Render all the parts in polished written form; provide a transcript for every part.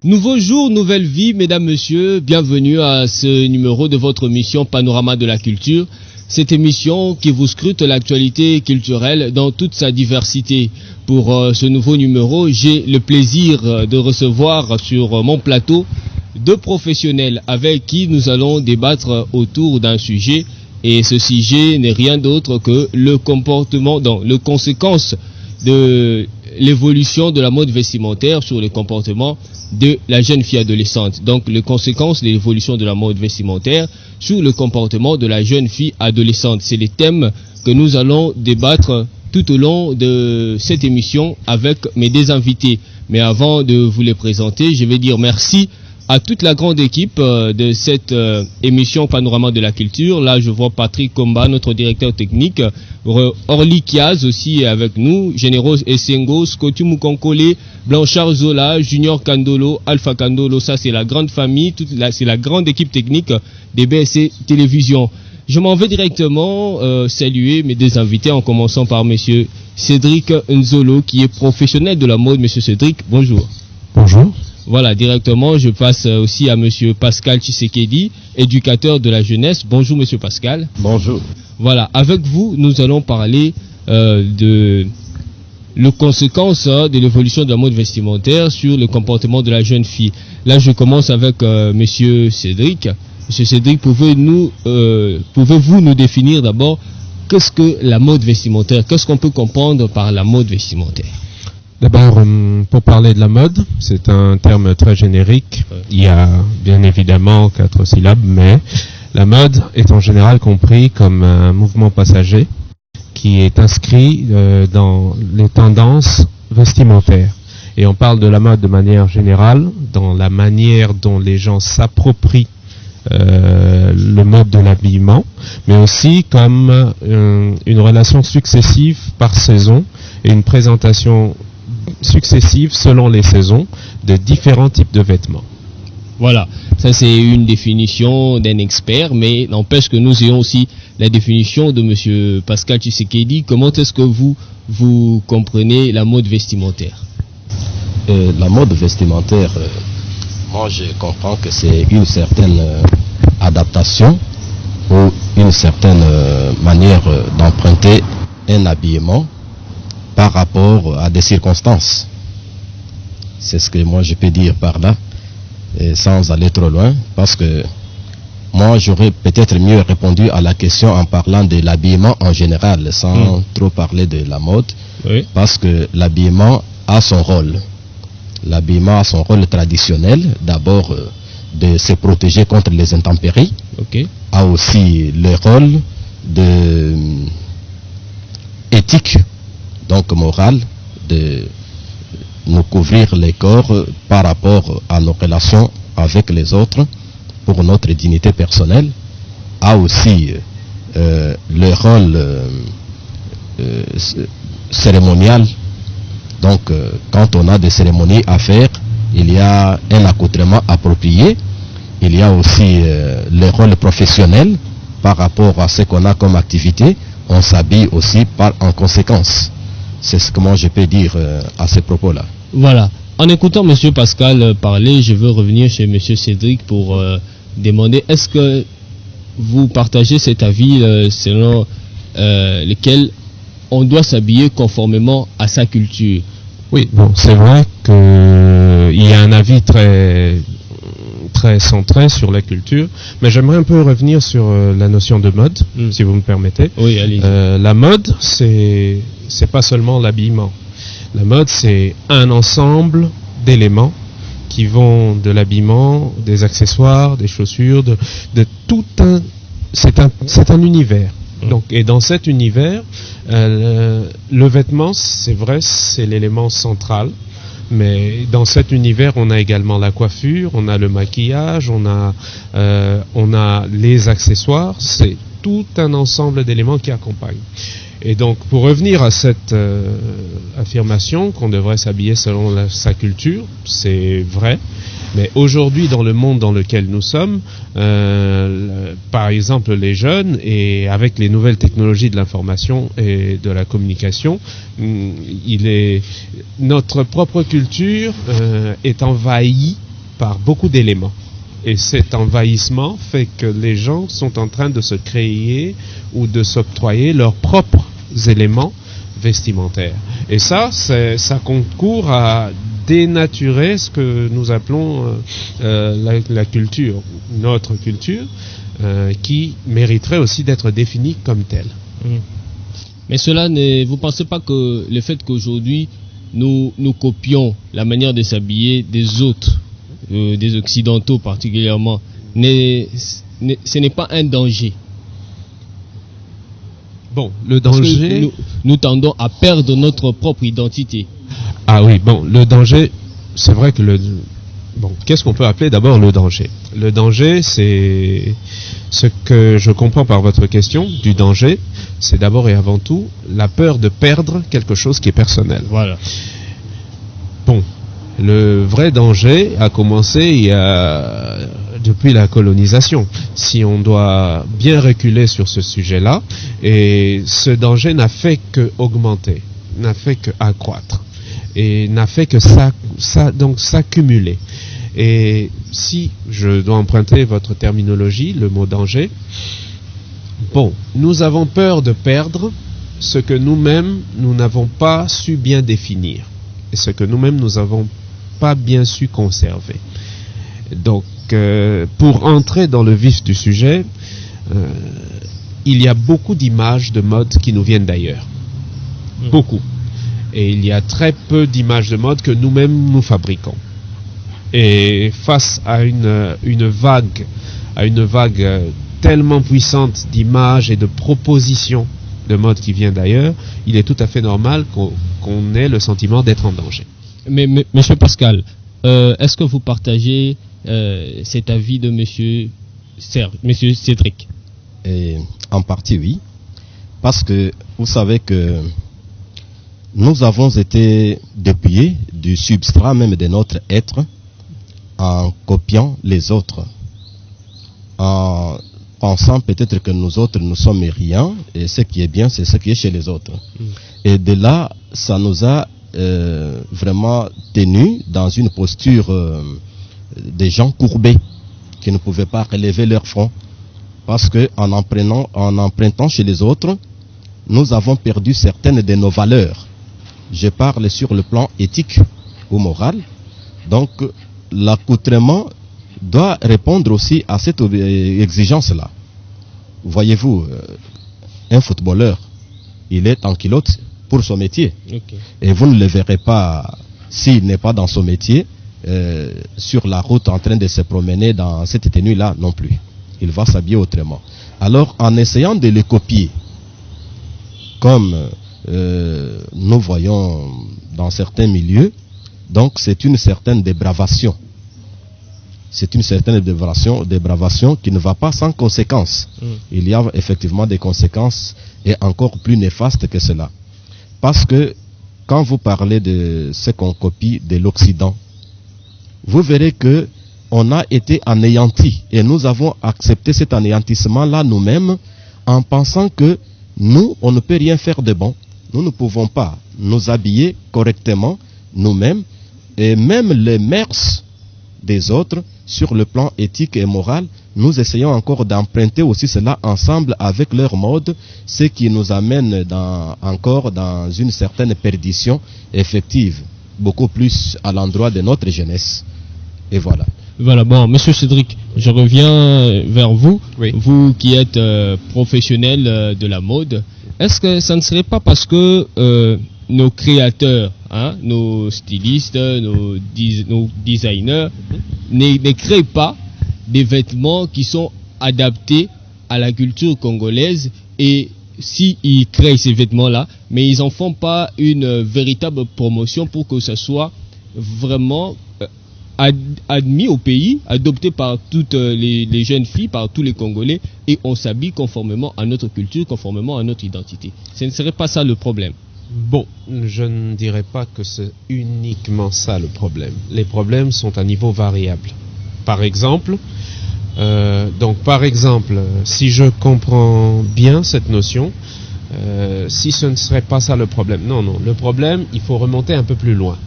Nouveau jour, nouvelle vie, mesdames, messieurs, bienvenue à ce numéro de votre émission Panorama de la culture. Cette émission qui vous scrute l'actualité culturelle dans toute sa diversité. Pour ce nouveau numéro, j'ai le plaisir de recevoir sur mon plateau deux professionnels avec qui nous allons débattre autour d'un sujet. Et ce sujet n'est rien d'autre que le comportement, les conséquences de l'évolution de la mode vestimentaire sur le comportement de la jeune fille adolescente. Donc, les conséquences de l'évolution de la mode vestimentaire sur le comportement de la jeune fille adolescente. C'est les thèmes que nous allons débattre tout au long de cette émission avec mes deux invités. Mais avant de vous les présenter, je vais dire merci à toute la grande équipe de cette émission Panorama de la culture. Là, je vois Patrick Komba, notre directeur technique, Orly Kiaz aussi avec nous, Générose Essengo, Scotty Mukonkole, Blanchard Zola, Junior Kandolo, Alpha Kandolo. Ça, c'est la grande famille, c'est la grande équipe technique des BSC Télévision. Je m'en vais directement saluer mes deux invités en commençant par monsieur Cédric Nzolo, qui est professionnel de la mode. Monsieur Cédric, bonjour. Bonjour. Voilà, directement, je passe aussi à monsieur Pascal Tshisekedi, éducateur de la jeunesse. Bonjour, monsieur Pascal. Bonjour. Voilà, avec vous, nous allons parler de les conséquences de l'évolution de la mode vestimentaire sur le comportement de la jeune fille. Là, je commence avec monsieur Cédric. Monsieur Cédric, pouvez-vous nous définir d'abord qu'est-ce que la mode vestimentaire? Qu'est-ce qu'on peut comprendre par la mode vestimentaire? D'abord, pour parler de la mode, c'est un terme très générique. Il y a bien évidemment 4 syllabes, mais la mode est en général compris comme un mouvement passager qui est inscrit dans les tendances vestimentaires. Et on parle de la mode de manière générale, dans la manière dont les gens s'approprient le mode de l'habillement, mais aussi comme une relation successive par saison et une présentation successives selon les saisons de différents types de vêtements. Voilà, ça c'est une définition d'un expert, mais n'empêche que nous ayons aussi la définition de monsieur Pascal Tshisekedi. Comment est-ce que vous comprenez la mode vestimentaire? La mode vestimentaire, moi je comprends que c'est une certaine adaptation ou une certaine manière d'emprunter un habillement par rapport à des circonstances. C'est ce que moi je peux dire par là, et sans aller trop loin, parce que moi j'aurais peut-être mieux répondu à la question en parlant de l'habillement en général, sans trop parler de la mode, parce que l'habillement a son rôle. L'habillement a son rôle traditionnel, d'abord de se protéger contre les intempéries, a aussi le rôle de éthique, donc morale, de nous couvrir les corps par rapport à nos relations avec les autres, pour notre dignité personnelle, a aussi le rôle cérémonial. Donc quand on a des cérémonies à faire, il y a un accoutrement approprié. Il y a aussi le rôle professionnel par rapport à ce qu'on a comme activité. On s'habille aussi en conséquence. C'est ce que moi je peux dire à ce propos-là. Voilà. En écoutant monsieur Pascal parler, je veux revenir chez monsieur Cédric pour demander, est-ce que vous partagez cet avis selon lequel on doit s'habiller conformément à sa culture? Oui, bon, c'est vrai qu'il y a un avis très centré sur la culture, mais j'aimerais un peu revenir sur la notion de mode, si vous me permettez. Oui, allez. La mode, c'est pas seulement l'habillement. La mode, c'est un ensemble d'éléments qui vont de l'habillement, des accessoires, des chaussures, de tout un... C'est un univers. Donc, et dans cet univers, le vêtement, c'est vrai, c'est l'élément central. Mais dans cet univers, on a également la coiffure, on a le maquillage, on a les accessoires. C'est tout un ensemble d'éléments qui accompagnent. Et donc, pour revenir à cette affirmation qu'on devrait s'habiller selon sa culture, c'est vrai. Mais aujourd'hui, dans le monde dans lequel nous sommes, par exemple les jeunes, et avec les nouvelles technologies de l'information et de la communication, notre propre culture est envahie par beaucoup d'éléments. Et cet envahissement fait que les gens sont en train de se créer ou de s'octroyer leurs propres éléments vestimentaires. Et ça concourt à dénaturer ce que nous appelons la culture, notre culture, qui mériterait aussi d'être définie comme telle. Mais vous ne pensez pas que le fait qu'aujourd'hui nous copions la manière de s'habiller des autres, des occidentaux particulièrement, ce n'est pas un danger? Bon, le danger... Nous tendons à perdre notre propre identité. Ah oui, bon, le danger, c'est vrai que Bon, qu'est-ce qu'on peut appeler d'abord le danger? Le danger, c'est ce que je comprends par votre question du danger, c'est d'abord et avant tout la peur de perdre quelque chose qui est personnel. Voilà. Bon, le vrai danger a commencé depuis la colonisation. Si on doit bien reculer sur ce sujet-là, et ce danger n'a fait que augmenter, n'a fait que accroître, et n'a fait que donc s'accumuler. Et si je dois emprunter votre terminologie, le mot danger, bon, nous avons peur de perdre ce que nous-mêmes, nous n'avons pas su bien définir, et ce que nous-mêmes, nous n'avons pas bien su conserver. Donc, pour entrer dans le vif du sujet, il y a beaucoup d'images de mode qui nous viennent d'ailleurs. Beaucoup. Et il y a très peu d'images de mode que nous-mêmes nous fabriquons. Et face à une vague tellement puissante d'images et de propositions de mode qui vient d'ailleurs, il est tout à fait normal qu'on ait le sentiment d'être en danger. Mais Monsieur Pascal, est-ce que vous partagez cet avis de Monsieur Cédric? En partie, oui. Parce que vous savez que nous avons été dépouillés du substrat même de notre être en copiant les autres, en pensant peut-être que nous autres, nous sommes rien, et ce qui est bien, c'est ce qui est chez les autres. Et de là, ça nous a vraiment tenus dans une posture des gens courbés, qui ne pouvaient pas relever leur front, parce que en empruntant chez les autres, nous avons perdu certaines de nos valeurs. Je parle sur le plan éthique ou moral. Donc, l'accoutrement doit répondre aussi à cette exigence-là. Voyez-vous, un footballeur, il est en culotte pour son métier. Okay. Et vous ne le verrez pas, s'il n'est pas dans son métier, sur la route en train de se promener dans cette tenue-là non plus. Il va s'habiller autrement. Alors, en essayant de le copier, comme nous voyons dans certains milieux, donc c'est une certaine dépravation. C'est une certaine dépravation qui ne va pas sans conséquences. Il y a effectivement des conséquences et encore plus néfastes que cela. Parce que quand vous parlez de ce qu'on copie de l'Occident, vous verrez que on a été anéantis et nous avons accepté cet anéantissement-là nous-mêmes en pensant que nous, on ne peut rien faire de bon. Nous ne pouvons pas nous habiller correctement nous-mêmes et même les mœurs des autres sur le plan éthique et moral, nous essayons encore d'emprunter aussi cela ensemble avec leur mode, ce qui nous amène encore dans une certaine perdition effective, beaucoup plus à l'endroit de notre jeunesse. Et voilà. Voilà, bon, Monsieur Cédric, je reviens vers vous, oui. Vous qui êtes professionnel de la mode. Est-ce que ça ne serait pas parce que nos créateurs, nos stylistes, nos designers ne créent pas des vêtements qui sont adaptés à la culture congolaise, et s'ils créent ces vêtements-là, mais ils n'en font pas une véritable promotion pour que ça soit vraiment admis au pays, adopté par toutes les jeunes filles, par tous les Congolais, et on s'habille conformément à notre culture, conformément à notre identité. Ce ne serait pas ça le problème? Bon, je ne dirais pas que c'est uniquement ça le problème. Les problèmes sont à niveau variable. Par exemple, si je comprends bien cette notion, si ce ne serait pas ça le problème, non, le problème, il faut remonter un peu plus loin.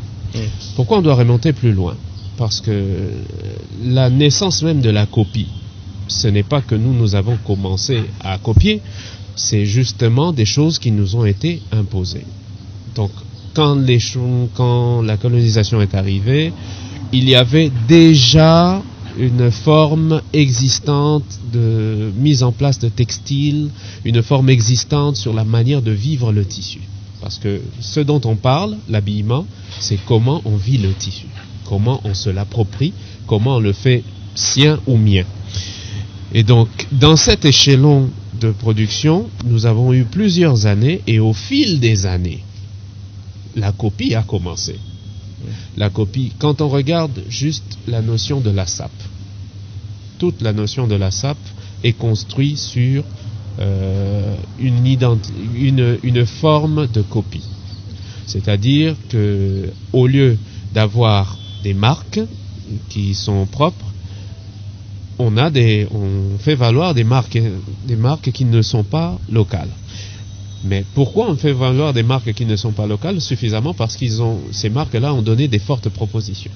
Pourquoi on doit remonter plus loin? parce que la naissance même de la copie, ce n'est pas que nous avons commencé à copier, c'est justement des choses qui nous ont été imposées. Donc, quand la colonisation est arrivée, il y avait déjà une forme existante de mise en place de textiles, une forme existante sur la manière de vivre le tissu. Parce que ce dont on parle, l'habillement, c'est comment on vit le tissu, comment on se l'approprie, comment on le fait sien ou mien. Et donc, dans cet échelon de production, nous avons eu plusieurs années, et au fil des années, la copie a commencé. La copie, quand on regarde juste la notion de la sape, toute la notion de la sape est construite sur une forme de copie. C'est-à-dire que au lieu d'avoir des marques qui sont propres, on fait valoir des marques qui ne sont pas locales. Mais pourquoi on fait valoir des marques qui ne sont pas locales? Suffisamment parce ces marques-là ont donné des fortes propositions.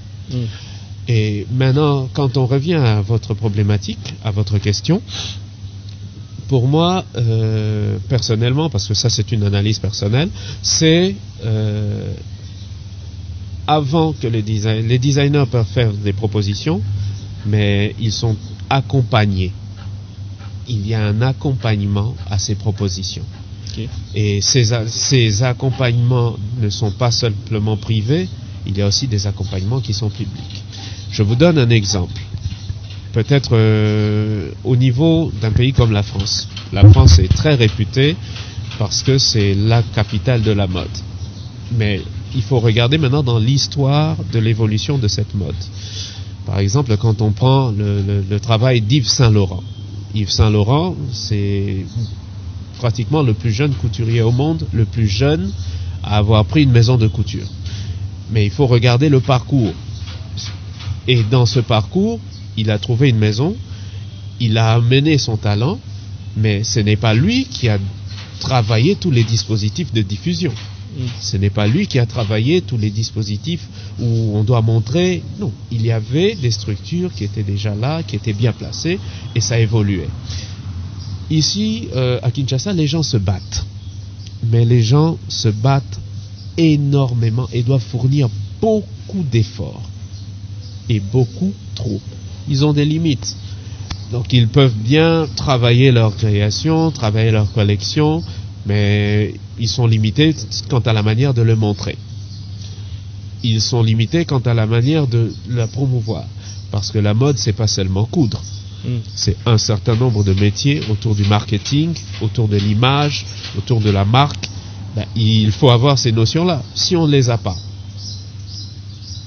Et maintenant, quand on revient à votre problématique, à votre question, pour moi, personnellement, parce que ça c'est une analyse personnelle, c'est avant que les designers peuvent faire des propositions, mais ils sont accompagnés. Il y a un accompagnement à ces propositions. Et ces accompagnements ne sont pas simplement privés, il y a aussi des accompagnements qui sont publics. Je vous donne un exemple. Peut-être au niveau d'un pays comme la France. La France est très réputée parce que c'est la capitale de la mode. Mais il faut regarder maintenant dans l'histoire de l'évolution de cette mode. Par exemple, quand on prend le travail d'Yves Saint Laurent. Yves Saint Laurent, c'est pratiquement le plus jeune couturier au monde, le plus jeune à avoir pris une maison de couture. Mais il faut regarder le parcours. Et dans ce parcours, il a trouvé une maison, il a amené son talent, mais ce n'est pas lui qui a travaillé tous les dispositifs de diffusion. Ce n'est pas lui qui a travaillé tous les dispositifs où on doit montrer. Non, il y avait des structures qui étaient déjà là, qui étaient bien placées, et ça évoluait. Ici, à Kinshasa, les gens se battent. Mais les gens se battent énormément et doivent fournir beaucoup d'efforts. Et beaucoup trop. Ils ont des limites. Donc ils peuvent bien travailler leur création, travailler leur collection, mais ils sont limités quant à la manière de le montrer. Ils sont limités quant à la manière de la promouvoir. Parce que la mode, c'est pas seulement coudre. C'est un certain nombre de métiers autour du marketing, autour de l'image, autour de la marque. Il faut avoir ces notions-là. Si on ne les a pas.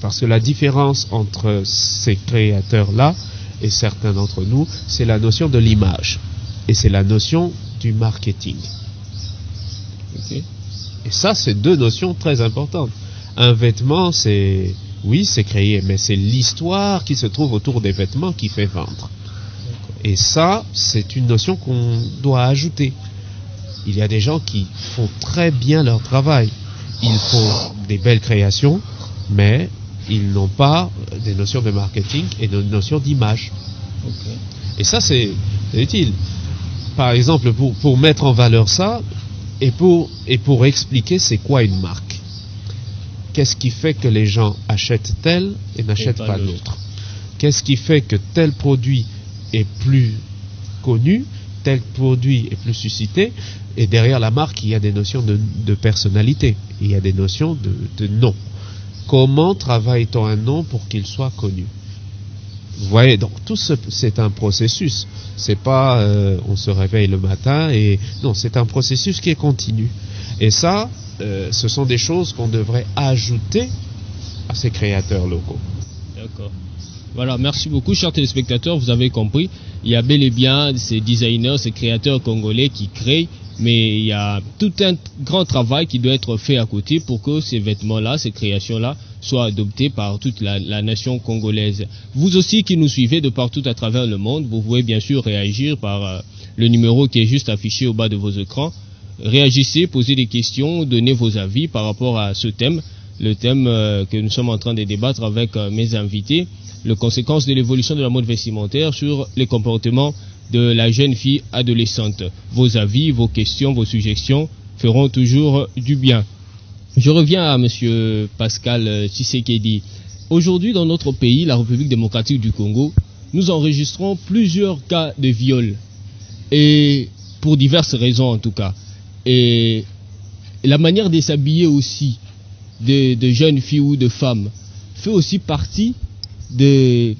Parce que la différence entre ces créateurs-là et certains d'entre nous, c'est la notion de l'image. Et c'est la notion du marketing. Okay. Et ça, c'est deux notions très importantes. Un vêtement, c'est créé, mais c'est l'histoire qui se trouve autour des vêtements qui fait vendre. Et ça, c'est une notion qu'on doit ajouter. Il y a des gens qui font très bien leur travail. Ils font des belles créations, mais ils n'ont pas des notions de marketing et des notions d'image. Okay. Et ça, c'est utile. Par exemple, pour mettre en valeur ça, et pour expliquer c'est quoi une marque. Qu'est-ce qui fait que les gens achètent tel et n'achètent pas l'autre? Qu'est-ce qui fait que tel produit est plus connu, tel produit est plus suscité, et derrière la marque, il y a des notions de personnalité, il y a des notions de nom. Comment travaille-t-on un nom pour qu'il soit connu? Vous voyez, donc tout c'est un processus. C'est pas on se réveille le matin et non, c'est un processus qui est continu. Et ça, ce sont des choses qu'on devrait ajouter à ces créateurs locaux. D'accord. Voilà, merci beaucoup, chers téléspectateurs. Vous avez compris, il y a bel et bien ces designers, ces créateurs congolais qui créent, mais il y a tout un grand travail qui doit être fait à côté pour que ces vêtements-là, ces créations-là, soient adoptés par toute la nation congolaise. Vous aussi qui nous suivez de partout à travers le monde, vous pouvez bien sûr réagir par le numéro qui est juste affiché au bas de vos écrans. Réagissez, posez des questions, donnez vos avis par rapport à ce thème. le thème que nous sommes en train de débattre avec mes invités, les conséquences de l'évolution de la mode vestimentaire sur les comportements de la jeune fille adolescente. Vos avis, vos questions, vos suggestions feront toujours du bien. Je reviens à monsieur Pascal Tshisekedi. Aujourd'hui, dans notre pays, la République démocratique du Congo, nous enregistrons plusieurs cas de viol. Et pour diverses raisons en tout cas. Et la manière de s'habiller aussi de jeunes filles ou de femmes fait aussi partie des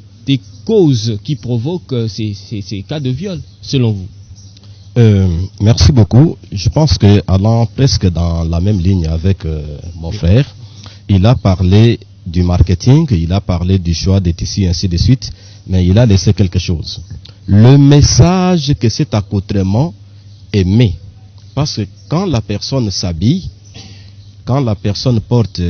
causes qui provoquent ces cas de viol, selon vous. Merci beaucoup. Je pense que allant presque dans la même ligne avec mon frère, il a parlé du marketing, il a parlé du choix des tissus, ainsi de suite, mais il a laissé quelque chose. Le message que cet accoutrement émet. Parce que quand la personne s'habille, quand la personne porte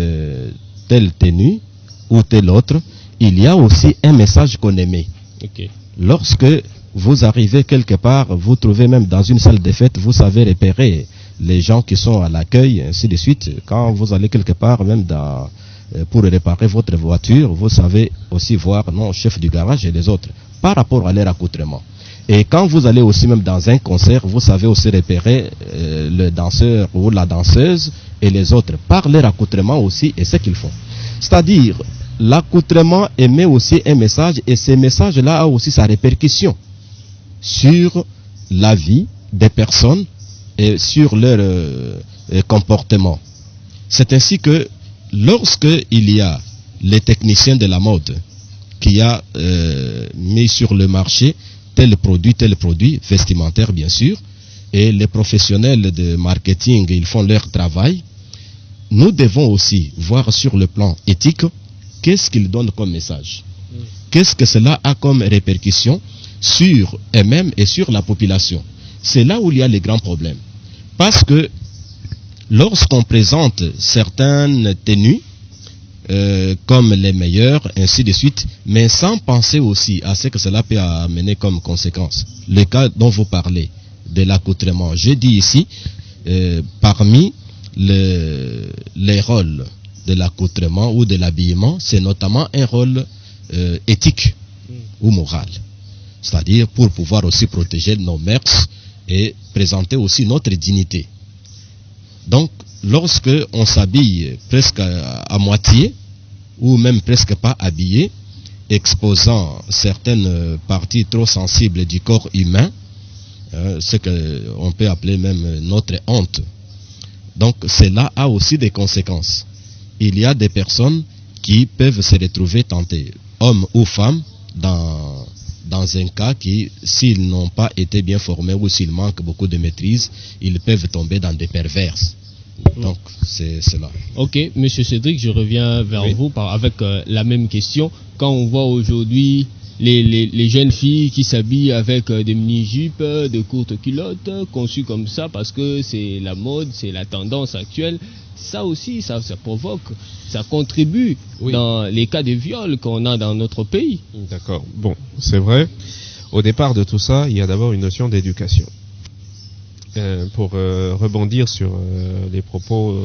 telle tenue ou telle autre, il y a aussi un message qu'on émet. Okay. Lorsque vous arrivez quelque part, vous trouvez même dans une salle de fête, vous savez repérer les gens qui sont à l'accueil, ainsi de suite. Quand vous allez quelque part, même pour réparer votre voiture, vous savez aussi voir non, chef du garage et les autres, par rapport à leur accoutrement. Et quand vous allez aussi même dans un concert, vous savez aussi repérer le danseur ou la danseuse et les autres, par leur accoutrement aussi et ce qu'ils font. C'est-à-dire, l'accoutrement émet aussi un message et ce message-là a aussi sa répercussion sur la vie des personnes et sur leur comportement. C'est ainsi que lorsque il y a les techniciens de la mode qui a mis sur le marché tel produit vestimentaire bien sûr, et les professionnels de marketing, ils font leur travail, nous devons aussi voir sur le plan éthique qu'est-ce qu'ils donnent comme message. Qu'est-ce que cela a comme répercussion sur eux-mêmes et sur la population. C'est là où il y a les grands problèmes. Parce que lorsqu'on présente certaines tenues comme les meilleures, ainsi de suite, mais sans penser aussi à ce que cela peut amener comme conséquence. Le cas dont vous parlez, de l'accoutrement, je dis ici, parmi les rôles de l'accoutrement ou de l'habillement, c'est notamment un rôle éthique ou moral. C'est-à-dire pour pouvoir aussi protéger nos mœurs et présenter aussi notre dignité. Donc, lorsque on s'habille presque à moitié, ou même presque pas habillé, exposant certaines parties trop sensibles du corps humain, ce qu'on peut appeler même notre honte. Donc, cela a aussi des conséquences. Il y a des personnes qui peuvent se retrouver tentées, hommes ou femmes, dans un cas qui, s'ils n'ont pas été bien formés ou s'ils manquent beaucoup de maîtrise, ils peuvent tomber dans des perverses. Donc, c'est cela. Ok, monsieur Cédric, je reviens vers vous avec la même question. Quand on voit aujourd'hui les jeunes filles qui s'habillent avec des mini-jupes, de courtes culottes, conçues comme ça parce que c'est la mode, c'est la tendance actuelle, ça aussi, ça provoque, ça contribue dans les cas de viol qu'on a dans notre pays. D'accord. Bon, c'est vrai. Au départ de tout ça, il y a d'abord une notion d'éducation. Pour rebondir sur les propos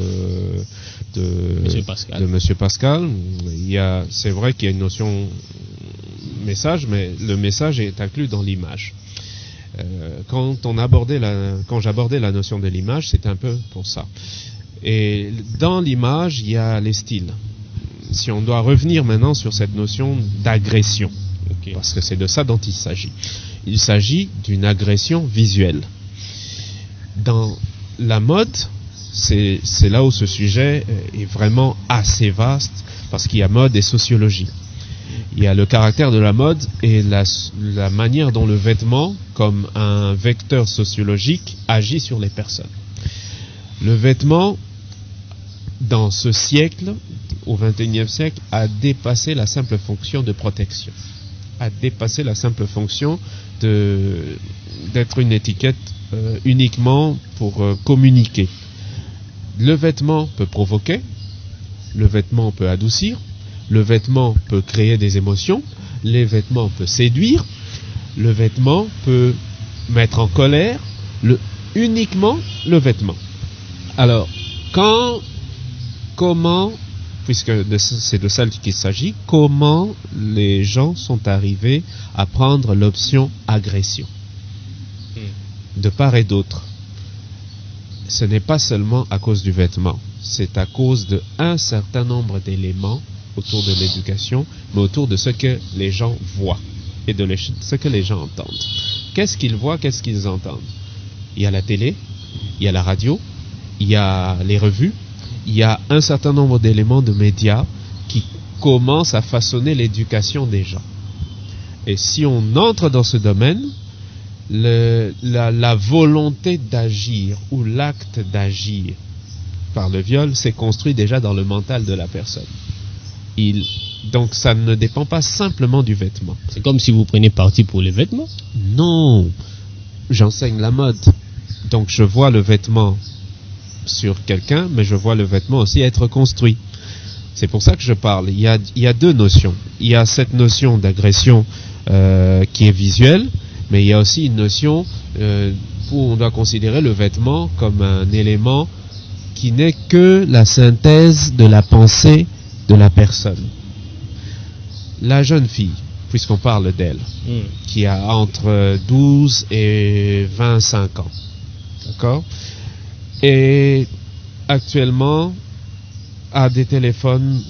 de Monsieur Pascal, c'est vrai qu'il y a une notion message, mais le message est inclus dans l'image. Quand j'abordais la notion de l'image, c'est un peu pour ça. Et dans l'image, il y a les styles. Si on doit revenir maintenant sur cette notion d'agression, parce que c'est de ça dont il s'agit. Il s'agit d'une agression visuelle. Dans la mode, c'est là où ce sujet est vraiment assez vaste, parce qu'il y a mode et sociologie. Il y a le caractère de la mode et la manière dont le vêtement, comme un vecteur sociologique, agit sur les personnes. Le vêtement, dans ce siècle, au XXIe siècle, a dépassé la simple fonction de protection, a dépassé la simple fonction d'être une étiquette uniquement pour communiquer. Le vêtement peut provoquer, le vêtement peut adoucir, le vêtement peut créer des émotions, le vêtement peut séduire, le vêtement peut mettre en colère, uniquement le vêtement. Alors, comment puisque c'est de ça qu'il s'agit, comment les gens sont arrivés à prendre l'option agression, de part et d'autre. Ce n'est pas seulement à cause du vêtement, c'est à cause d'un certain nombre d'éléments autour de l'éducation, mais autour de ce que les gens voient et de ce que les gens entendent. Qu'est-ce qu'ils voient, qu'est-ce qu'ils entendent? Il y a la télé, il y a la radio, il y a les revues, il y a un certain nombre d'éléments de médias qui commencent à façonner l'éducation des gens. Et si on entre dans ce domaine, la volonté d'agir ou l'acte d'agir par le viol s'est construit déjà dans le mental de la personne. Donc ça ne dépend pas simplement du vêtement. C'est comme si vous preniez parti pour les vêtements? Non, j'enseigne la mode. Donc je vois le vêtement sur quelqu'un, mais je vois le vêtement aussi être construit. C'est pour ça que je parle. Il y a deux notions. Il y a cette notion d'agression qui est visuelle, mais il y a aussi une notion où on doit considérer le vêtement comme un élément qui n'est que la synthèse de la pensée de la personne. La jeune fille, puisqu'on parle d'elle, qui a entre 12 et 25 ans, d'accord, et actuellement a des téléphones,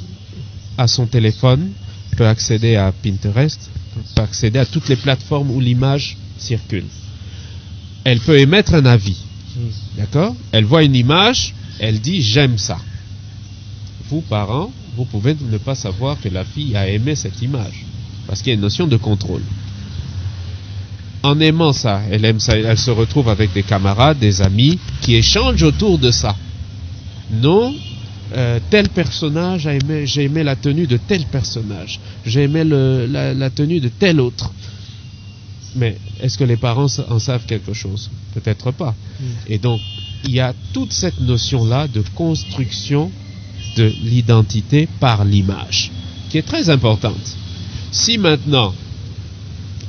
à son téléphone, peut accéder à Pinterest, peut accéder à toutes les plateformes où l'image circule. Elle peut émettre un avis, d'accord? Elle voit une image, elle dit j'aime ça. Vous, parents, vous pouvez ne pas savoir que la fille a aimé cette image, parce qu'il y a une notion de contrôle. En aimant ça, elle aime ça, elle se retrouve avec des camarades, des amis, qui échangent autour de ça. Non, tel personnage j'ai aimé la tenue de tel personnage, j'ai aimé la tenue de tel autre. Mais est-ce que les parents en savent quelque chose? Peut-être pas. Et donc, il y a toute cette notion-là de construction de l'identité par l'image, qui est très importante. Si maintenant,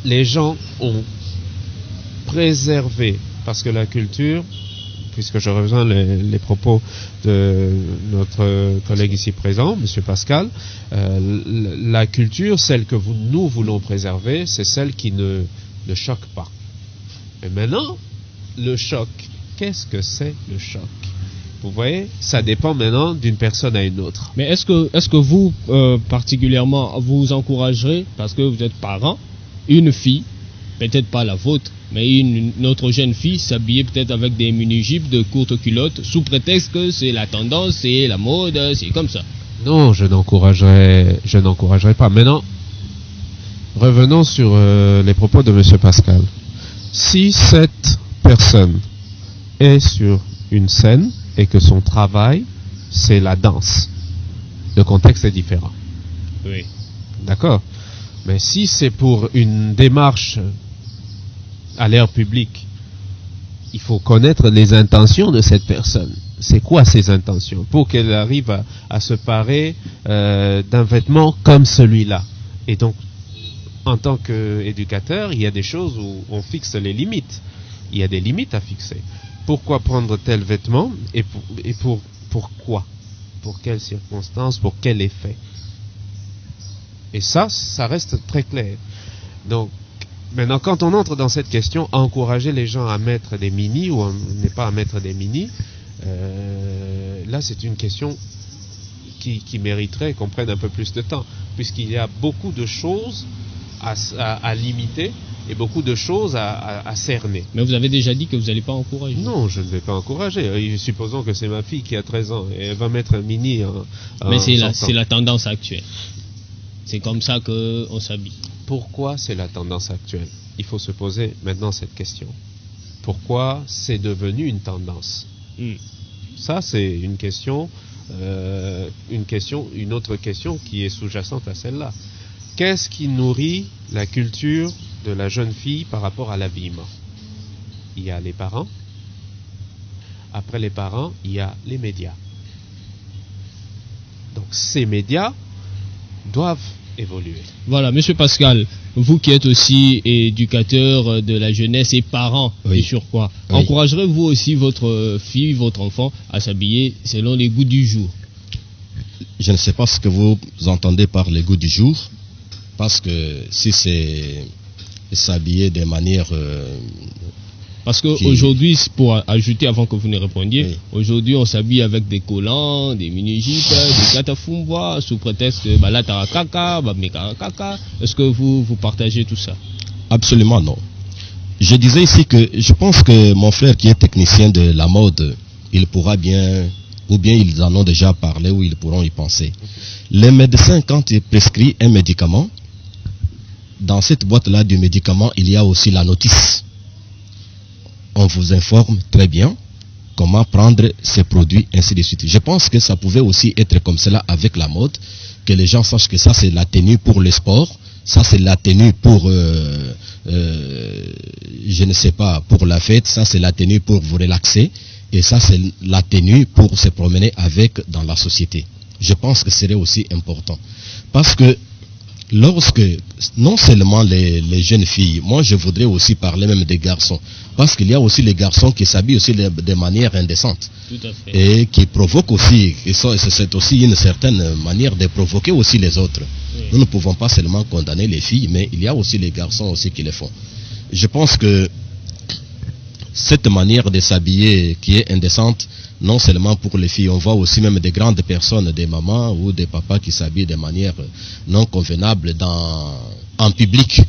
les gens ont préservé, parce que la culture, puisque je rejoins les propos de notre collègue ici présent, M. Pascal, la culture, celle que nous voulons préserver, c'est celle qui ne choque pas. Et maintenant, le choc, qu'est-ce que c'est le choc? Vous voyez, ça dépend maintenant d'une personne à une autre. Mais est-ce que vous, particulièrement, vous encouragerez, parce que vous êtes parent, une fille, peut-être pas la vôtre, mais une autre jeune fille s'habiller peut-être avec des mini-jupes de courtes culottes, sous prétexte que c'est la tendance, c'est la mode, c'est comme ça? Non, je n'encouragerai pas. Maintenant, revenons sur les propos de M. Pascal. Si cette personne est sur une scène et que son travail, c'est la danse, le contexte est différent. Oui. D'accord. Mais si c'est pour une démarche à l'ère publique, il faut connaître les intentions de cette personne. C'est quoi ses intentions pour qu'elle arrive à se parer d'un vêtement comme celui-là? Et donc, en tant qu'éducateur, il y a des choses où on fixe les limites. Il y a des limites à fixer. Pourquoi prendre tel vêtement et pourquoi? Pour quelles circonstances? Pour quel effet? Et ça reste très clair. Donc, maintenant, quand on entre dans cette question, encourager les gens à mettre des mini ou n'est pas à mettre des mini, là c'est une question qui mériterait qu'on prenne un peu plus de temps, puisqu'il y a beaucoup de choses à limiter et beaucoup de choses à cerner. Mais vous avez déjà dit que vous n'allez pas encourager. Non, je ne vais pas encourager. Supposons que c'est ma fille qui a 13 ans et elle va mettre un mini mais c'est la tendance actuelle. C'est comme ça qu'on s'habille. Pourquoi c'est la tendance actuelle? Il faut se poser maintenant cette question. Pourquoi c'est devenu une tendance? Ça, c'est une autre question qui est sous-jacente à celle-là. Qu'est-ce qui nourrit la culture de la jeune fille par rapport à l'habillement? Il y a les parents. Après les parents, il y a les médias. Donc ces médias doivent évoluer. Voilà, Monsieur Pascal, vous qui êtes aussi éducateur de la jeunesse et parent, oui. Et sur quoi, oui. Encouragerez-vous aussi votre fille, votre enfant à s'habiller selon les goûts du jour? je ne sais pas ce que vous entendez par les goûts du jour, parce que si c'est s'habiller de manière... Parce qu'aujourd'hui, pour ajouter avant que vous ne répondiez, aujourd'hui on s'habille avec des collants, des mini-jupes, des katafumbois, sous prétexte la tarakaka, mekarakaka. Est-ce que vous partagez tout ça? Absolument non. Je disais ici que je pense que mon frère qui est technicien de la mode, il pourra bien, ou bien ils en ont déjà parlé, ou ils pourront y penser. Les médecins, quand ils prescrivent un médicament, dans cette boîte-là du médicament, il y a aussi la notice. On vous informe très bien comment prendre ces produits, ainsi de suite. Je pense que ça pouvait aussi être comme cela avec la mode, que les gens sachent que ça c'est la tenue pour le sport, ça c'est la tenue pour, je ne sais pas, pour la fête, ça c'est la tenue pour vous relaxer, et ça c'est la tenue pour se promener avec dans la société. Je pense que ce serait aussi important. Parce que lorsque, non seulement les jeunes filles, moi je voudrais aussi parler même des garçons, parce qu'il y a aussi les garçons qui s'habillent aussi de manière indécente. Tout à fait. Et qui provoquent aussi, et c'est aussi une certaine manière de provoquer aussi les autres. Oui. Nous ne pouvons pas seulement condamner les filles, mais il y a aussi les garçons aussi qui le font. Je pense que cette manière de s'habiller qui est indécente, non seulement pour les filles, on voit aussi même des grandes personnes, des mamans ou des papas qui s'habillent de manière non convenable en public.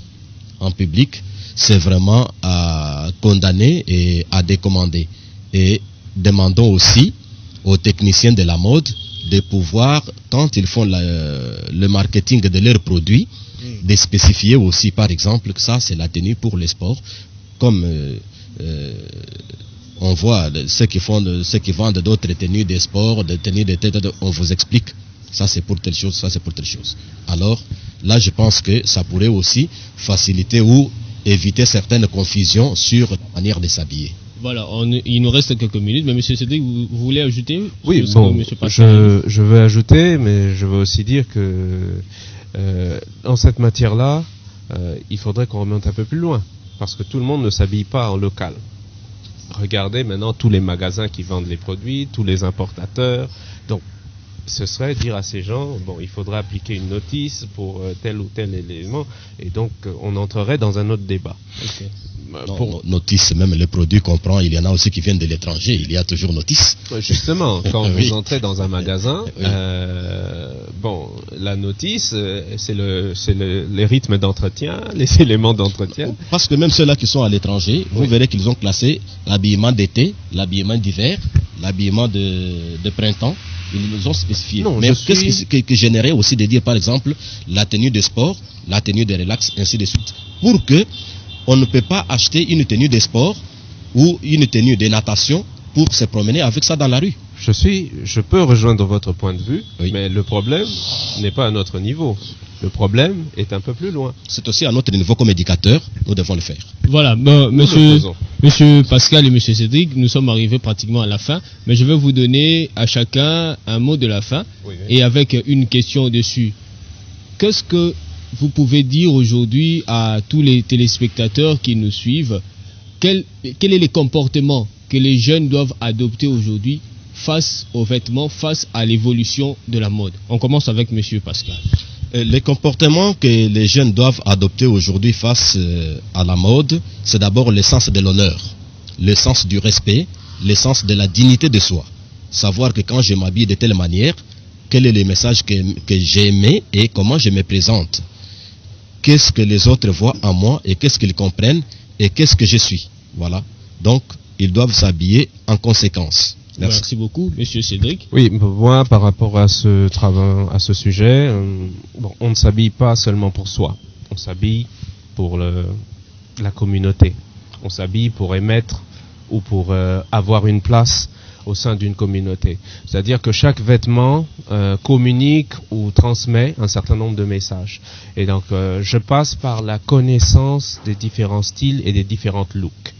En public, c'est vraiment à condamner et à décommander. Et demandons aussi aux techniciens de la mode de pouvoir, quand ils font le marketing de leurs produits, de spécifier aussi, par exemple, que ça c'est la tenue pour le sport, comme on voit ceux qui vendent d'autres tenues de sport, des tenues de tête, on vous explique, ça c'est pour telle chose, ça c'est pour telle chose. Alors là je pense que ça pourrait aussi faciliter ou éviter certaines confusions sur la manière de s'habiller. Voilà, il nous reste quelques minutes, mais monsieur Cédric, vous voulez ajouter? Oui, bon, je veux ajouter, mais je veux aussi dire que dans cette matière-là, il faudrait qu'on remonte un peu plus loin, parce que tout le monde ne s'habille pas en local. Regardez maintenant tous les magasins qui vendent les produits, tous les importateurs. Donc, ce serait dire à ces gens, bon, il faudrait appliquer une notice pour tel ou tel élément, et donc on entrerait dans un autre débat. Okay. Notice, même les produits qu'on prend, il y en a aussi qui viennent de l'étranger, il y a toujours notice. Justement, quand vous entrez dans un magasin, bon, la notice, c'est les rythmes d'entretien, les éléments d'entretien. Parce que même ceux-là qui sont à l'étranger, vous verrez qu'ils ont classé l'habillement d'été, l'habillement d'hiver, l'habillement de printemps. Ils nous ont spécifié. Non, mais qu'est-ce que générait aussi de dire, par exemple, la tenue de sport, la tenue de relax, ainsi de suite. Pour que on ne peut pas acheter une tenue de sport ou une tenue de natation pour se promener avec ça dans la rue. Je peux rejoindre votre point de vue, mais le problème n'est pas à notre niveau. Le problème est un peu plus loin. C'est aussi à notre niveau comme éducateur, nous devons le faire. Voilà, monsieur Pascal et monsieur Cédric, nous sommes arrivés pratiquement à la fin, mais je vais vous donner à chacun un mot de la fin, et avec une question dessus. Qu'est-ce que vous pouvez dire aujourd'hui à tous les téléspectateurs qui nous suivent? Quel est les comportements que les jeunes doivent adopter aujourd'hui face aux vêtements, face à l'évolution de la mode? On commence avec monsieur Pascal. Les comportements que les jeunes doivent adopter aujourd'hui face à la mode, c'est d'abord le sens de l'honneur, le sens du respect, le sens de la dignité de soi. Savoir que quand je m'habille de telle manière, quel est le message que j'aimais et comment je me présente. Qu'est-ce que les autres voient en moi et qu'est-ce qu'ils comprennent et qu'est-ce que je suis. Voilà. Donc, ils doivent s'habiller en conséquence. Merci beaucoup, monsieur Cédric. Oui, moi, par rapport à ce travail, à ce sujet, bon, on ne s'habille pas seulement pour soi. On s'habille pour la communauté. On s'habille pour émettre ou pour avoir une place au sein d'une communauté. C'est-à-dire que chaque vêtement communique ou transmet un certain nombre de messages. Et donc, je passe par la connaissance des différents styles et des différentes looks.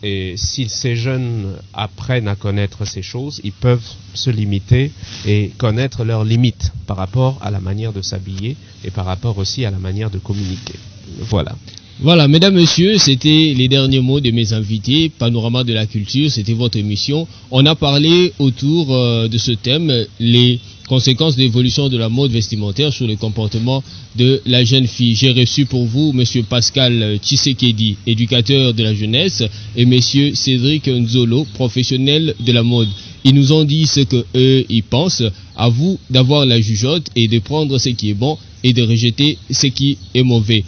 Et si ces jeunes apprennent à connaître ces choses, ils peuvent se limiter et connaître leurs limites par rapport à la manière de s'habiller et par rapport aussi à la manière de communiquer. Voilà. Voilà, mesdames, messieurs, c'était les derniers mots de mes invités. Panorama de la culture, c'était votre émission. On a parlé autour de ce thème, les conséquences de l'évolution de la mode vestimentaire sur le comportement de la jeune fille. J'ai reçu pour vous monsieur Pascal Tshisekedi, éducateur de la jeunesse, et monsieur Cédric Nzolo, professionnel de la mode. Ils nous ont dit ce que eux ils pensent. À vous d'avoir la jugeote et de prendre ce qui est bon et de rejeter ce qui est mauvais.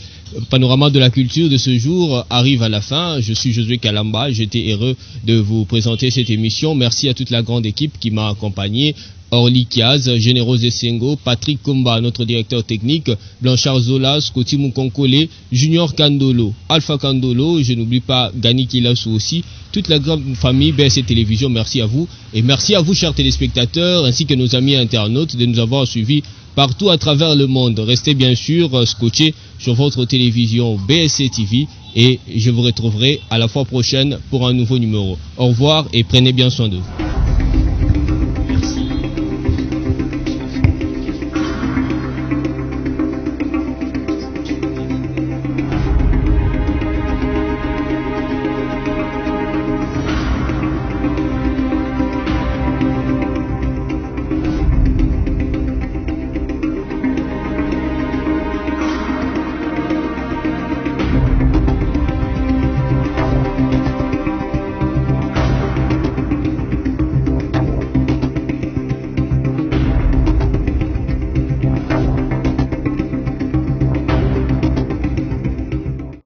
Panorama de la culture de ce jour arrive à la fin. Je suis Josué Kalamba. J'étais heureux de vous présenter cette émission. Merci à toute la grande équipe qui m'a accompagné. Orly Kiaz, Générose Essengo, Patrick Komba, notre directeur technique, Blanchard Zola, Scotty Mukonkole, Junior Kandolo, Alpha Kandolo, je n'oublie pas Gani Kilassou aussi, toute la grande famille BSC Télévision, merci à vous. Et merci à vous, chers téléspectateurs, ainsi que nos amis internautes, de nous avoir suivis partout à travers le monde. Restez bien sûr scotchés sur votre télévision BSC TV et je vous retrouverai à la fois prochaine pour un nouveau numéro. Au revoir et prenez bien soin d'eux.